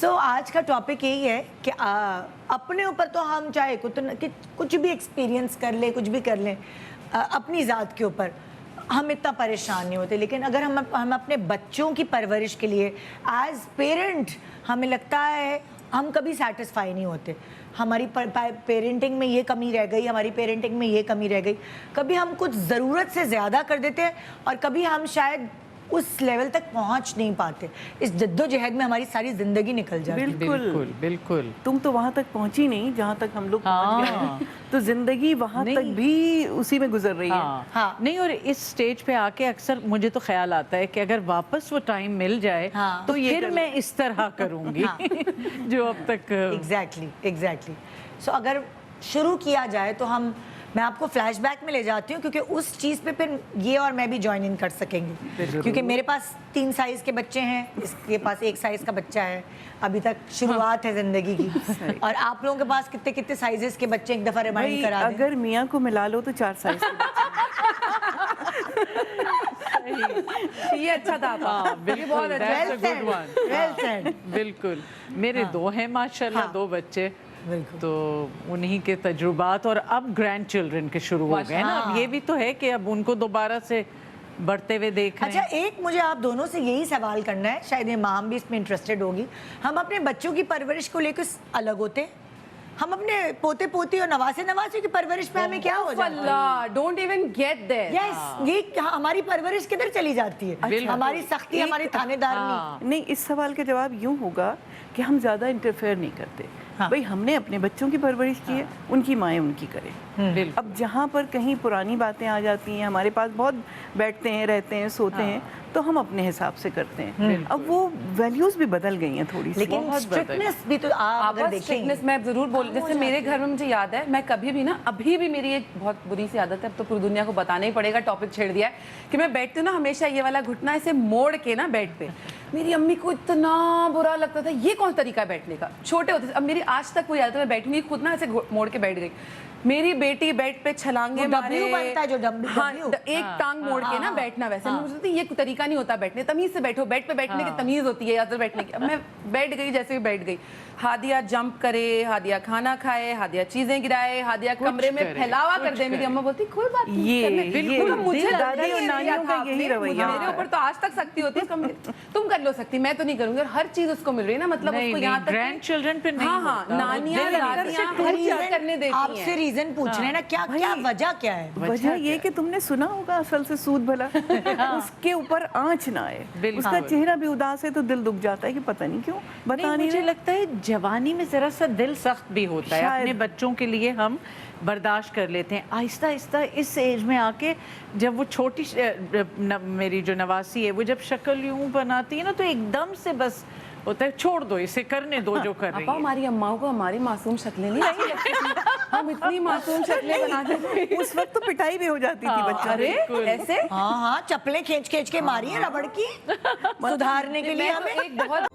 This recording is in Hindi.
आज का टॉपिक यही है कि अपने ऊपर तो हम चाहे कुछ भी एक्सपीरियंस कर ले, कुछ भी कर लें अपनी ज़ात के ऊपर, हम इतना परेशान नहीं होते। लेकिन अगर हम अपने बच्चों की परवरिश के लिए एज पेरेंट, हमें लगता है हम कभी सेटिस्फाई नहीं होते। हमारी पेरेंटिंग में ये कमी रह गई, हमारी पेरेंटिंग में ये कमी रह गई। कभी हम कुछ ज़रूरत से ज़्यादा कर देते हैं और कभी हम शायद उस लेवल तक पहुंच नहीं पाते। इस जद्दोजहद में हमारी सारी जिंदगी निकल जाती है। बिल्कुल बिल्कुल। तुम तो वहाँ तक पहुंची नहीं जहाँ तक हम लोग पहुँच गए हैं। तो जिंदगी वहाँ तक भी उसी में गुजर रही है। हाँ। नहीं, और इस स्टेज पे आके अक्सर मुझे तो ख्याल आता है कि अगर वापस वो टाइम मिल जाए तो फिर मैं इस तरह करूँगी जो अब तक। एग्जैक्टली। सो अगर शुरू किया जाए तो मैं आपको फ्लैशबैक में ले जाती हूँ, क्योंकि उस चीज़ पे फिर ये और मैं भी ज्वाइन इन कर सकेंगे। क्योंकि मेरे पास 3 साइज़ के बच्चे हैं, इसके पास 1 साइज़ का बच्चा है। अभी तक शुरुआत है ज़िंदगी की। और आप लोगों के पास कितने कितने साइजेस के बच्चे, एक दफ़ा रिमाइंड करा दें। अगर मियाँ को मिला लो तो 4 साइज ये अच्छा था। बहुत अच्छा। बिल्कुल। मेरे 2 हैं माशाल्लाह, 2 बच्चे, तो उन्हीं के तजुर्बात और अब ग्रैंड चिल्ड्रन के शुरू हो गए ना। अब ये भी तो है कि अब उनको दोबारा से बढ़ते हुए देख रहे हैं। अच्छा, एक मुझे आप दोनों से यही सवाल करना है, शायद इमाम भी इसमें इंटरेस्टेड होगी। हम अपने बच्चों की परवरिश को लेकर अलग होते हैं। हम अपने पोते पोती और नवासे की परवरिश पे हमें क्या हो जाता है? Don't even get there. Yes, ये हमारी परवरिश किधर चली जाती है? हमारी सख्ती, हमारी थानेदारी नहीं। इस सवाल का जवाब यूं होगा कि हम ज्यादा इंटरफेयर नहीं करते। भाई हमने अपने बच्चों की परवरिश की है, उनकी माएँ उनकी करें। अब जहाँ पर कहीं पुरानी बातें आ जाती हैं, हमारे पास बहुत बैठते हैं, रहते हैं, सोते हैं, तो हम अपने हिसाब से करते हैं। अब वो वैल्यूज भी बदल गई हैं थोड़ी सी। लेकिन स्ट्रिक्टनेस भी तो आप अगर देखें, मैं जरूर बोल, जैसे मेरे घर में मुझे याद है, मैं कभी भी ना, अभी भी मेरी एक बहुत बुरी सी आदत है, अब तो पूरी दुनिया को बताना ही पड़ेगा, टॉपिक छेड़ दिया है, कि मैं बैठती हूँ ना हमेशा ये वाला घुटना ऐसे मोड़ के ना बेड पे। मेरी अम्मी को इतना बुरा लगता था, ये कौन तरीका है बैठने का। छोटे होते अब मेरी आज तक वो याद है, मैं बैठूंगी खुद ना ऐसे मोड़ के बैठ गई। मेरी बेटी बेड पे छलांगे मारे, बनता है जो एक टांग मोड़ के ना बैठना, वैसे मैं सोचती ये तरीका नहीं होता बैठने, तमीज से बैठो, बेड पे बैठने की तमीज होती है, अदर बैठने की। अब मैं बैठ गई, जैसे भी बैठ गई, हादिया जंप करे, हादिया खाना खाए, हादिया चीजें गिराए, हादिया कमरे में फैलावा कर दे। मेरी अम्मा बोलती कोई बात नहीं, बिल्कुल मुझे दादी और नानियों का यही रवैया। मेरे ऊपर तो आज तक सख्ती होती है, तुम कर लो सख्ती, मैं तो नहीं करूंगी। और हर चीज उसको मिल रही है ना, मतलब उसको यहाँ तक ग्रैंड चिल्ड्रन पे नहीं। हाँ, नानियां दादियां हर चीज करने देती हैं। आपसे रीजन पूछ रहे हैं ना, क्या वजह क्या है? वजह ये कि तुमने सुना होगा असल से सूद भला उसके ऊपर आंच ना आए, उसका चेहरा भी उदास है तो दिल दुख जाता है कि पता नहीं क्यों बता नहीं। मुझे लगता है जवानी में जरा सा दिल सख्त भी होता है। अपने बच्चों के लिए हम बर्दाश्त कर लेते हैं, आहिस्ता आहिस्ता इस एज में आके जब वो छोटी मेरी जो नवासी है, वो जब शक्ल यूं बनाती है ना, तो एकदम से बस होता है छोड़ दो इसे, करने दो जो कर रही है। हमारी अम्माओं को हमारी मासूम शक्लें नहीं अच्छी लगती थी। हम इतनी मासूम शक्लें बनाते थे। उस वक्त तो पिटाई भी हो जाती थी बच्चा। अरे ऐसे हाँ, चप्पलें खींच के मारी है रबड़ की सुधारने के लिए हमें। एक बहुत